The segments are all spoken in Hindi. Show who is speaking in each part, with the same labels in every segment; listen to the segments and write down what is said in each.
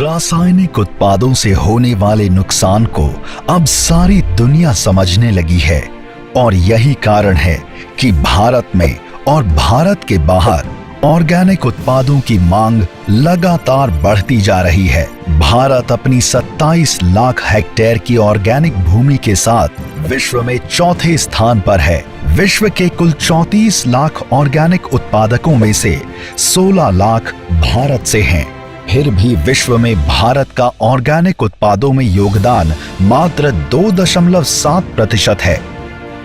Speaker 1: रासायनिक उत्पादों से होने वाले नुकसान को अब सारी दुनिया समझने लगी है और यही कारण है कि भारत में और भारत के बाहर ऑर्गेनिक उत्पादों की मांग लगातार बढ़ती जा रही है। भारत अपनी 27 लाख हेक्टेयर की ऑर्गेनिक भूमि के साथ विश्व में चौथे स्थान पर है। विश्व के कुल 34 लाख ऑर्गेनिक उत्पादकों में से 16 लाख भारत से हैं। फिर भी विश्व में भारत का ऑर्गेनिक उत्पादों में योगदान मात्र 2.7% है।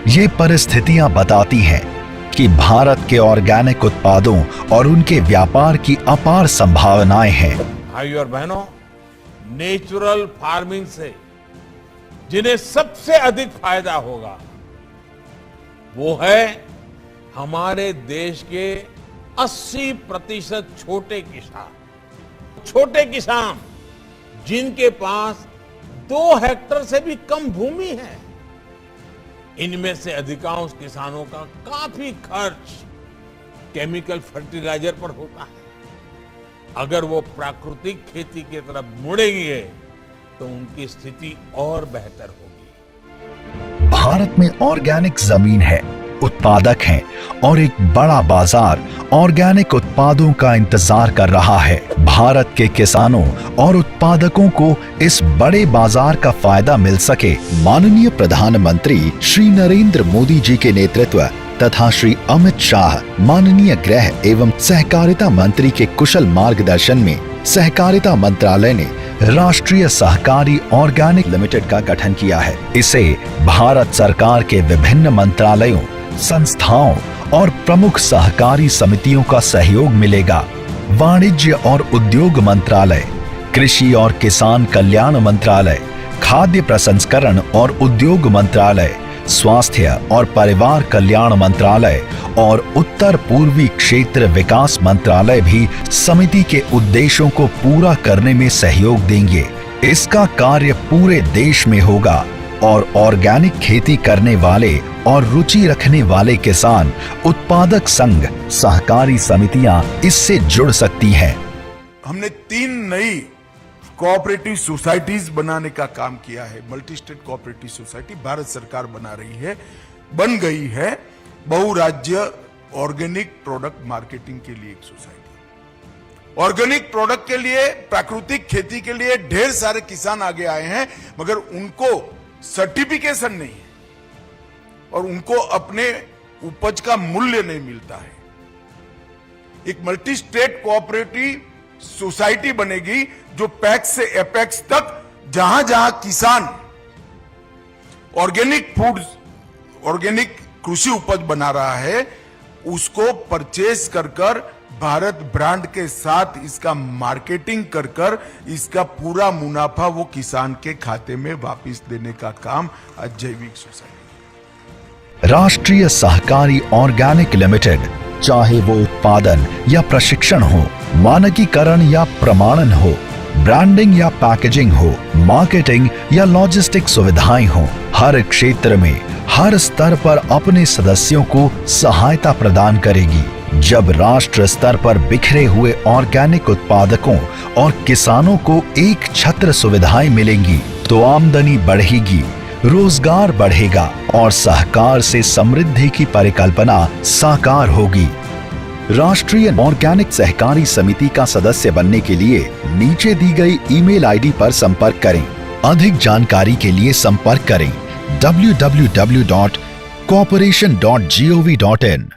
Speaker 1: ये परिस्थितियां बताती हैं कि भारत के ऑर्गेनिक उत्पादों और उनके व्यापार की अपार संभावनाएं हैं।
Speaker 2: भाइयों और बहनों, नेचुरल फार्मिंग से जिन्हें सबसे अधिक फायदा होगा वो है हमारे देश के 80% छोटे किसान जिनके पास 2 हेक्टेयर से भी कम भूमि है। इनमें से अधिकांश किसानों का काफी खर्च केमिकल फर्टिलाइजर पर होता है। अगर वो प्राकृतिक खेती की तरफ मुड़ेंगे तो उनकी स्थिति और बेहतर होगी।
Speaker 1: भारत में ऑर्गेनिक जमीन है, उत्पादक हैं और एक बड़ा बाजार ऑर्गेनिक उत्पादों का इंतजार कर रहा है। भारत के किसानों और उत्पादकों को इस बड़े बाजार का फायदा मिल सके, माननीय प्रधानमंत्री श्री नरेंद्र मोदी जी के नेतृत्व तथा श्री अमित शाह माननीय गृह एवं सहकारिता मंत्री के कुशल मार्गदर्शन में सहकारिता मंत्रालय ने राष्ट्रीय सहकारी ऑर्गेनिक लिमिटेड का गठन किया है। इसे भारत सरकार के विभिन्न मंत्रालयों, संस्थाओं और प्रमुख सहकारी समितियों का सहयोग मिलेगा। वाणिज्य और उद्योग मंत्रालय, कृषि और किसान कल्याण मंत्रालय, खाद्य प्रसंस्करण और उद्योग मंत्रालय, स्वास्थ्य और परिवार कल्याण मंत्रालय और उत्तर पूर्वी क्षेत्र विकास मंत्रालय भी समिति के उद्देश्यों को पूरा करने में सहयोग देंगे। इसका कार्य पूरे देश में होगा और ऑर्गेनिक खेती करने वाले और रुचि रखने वाले किसान, उत्पादक संघ, सहकारी समितियां इससे जुड़ सकती हैं।
Speaker 3: हमने 3 नई कोऑपरेटिव सोसाइटीज बनाने का काम किया है। Multi state cooperative society Bharat सरकार बन गई है। बहुराज्य ऑर्गेनिक प्रोडक्ट मार्केटिंग के लिए एक सोसाइटी। ऑर्गेनिक प्रोडक्ट के लिए, प्राकृतिक खेती के लिए ढेर सारे किसान आगे आए हैं, मगर उनको सर्टिफिकेशन नहीं है और उनको अपने उपज का मूल्य नहीं मिलता है। एक मल्टी स्टेट कोऑपरेटिव सोसाइटी बनेगी जो पैक्स से एपेक्स तक जहां जहां किसान ऑर्गेनिक फूड, ऑर्गेनिक कृषि उपज बना रहा है, उसको परचेज कर भारत ब्रांड के साथ इसका मार्केटिंग कर इसका पूरा मुनाफा वो किसान के खाते में वापस देने का काम आज जैविक सोसाइटी।
Speaker 1: राष्ट्रीय सहकारी ऑर्गेनिक लिमिटेड, चाहे वो उत्पादन या प्रशिक्षण हो, मानकीकरण या प्रमाणन हो, ब्रांडिंग या पैकेजिंग हो, मार्केटिंग या लॉजिस्टिक सुविधाएं हो, हर क्षेत्र में हर स्तर पर अपने सदस्यों को सहायता प्रदान करेगी। जब राष्ट्र स्तर पर बिखरे हुए ऑर्गेनिक उत्पादकों और किसानों को एक छत्र सुविधाएं मिलेंगी तो आमदनी बढ़ेगी, रोजगार बढ़ेगा और सहकार से समृद्धि की परिकल्पना साकार होगी। राष्ट्रीय ऑर्गेनिक सहकारी समिति का सदस्य बनने के लिए नीचे दी गई ईमेल आईडी पर संपर्क करें। अधिक जानकारी के लिए संपर्क करें www.cooperation.gov.in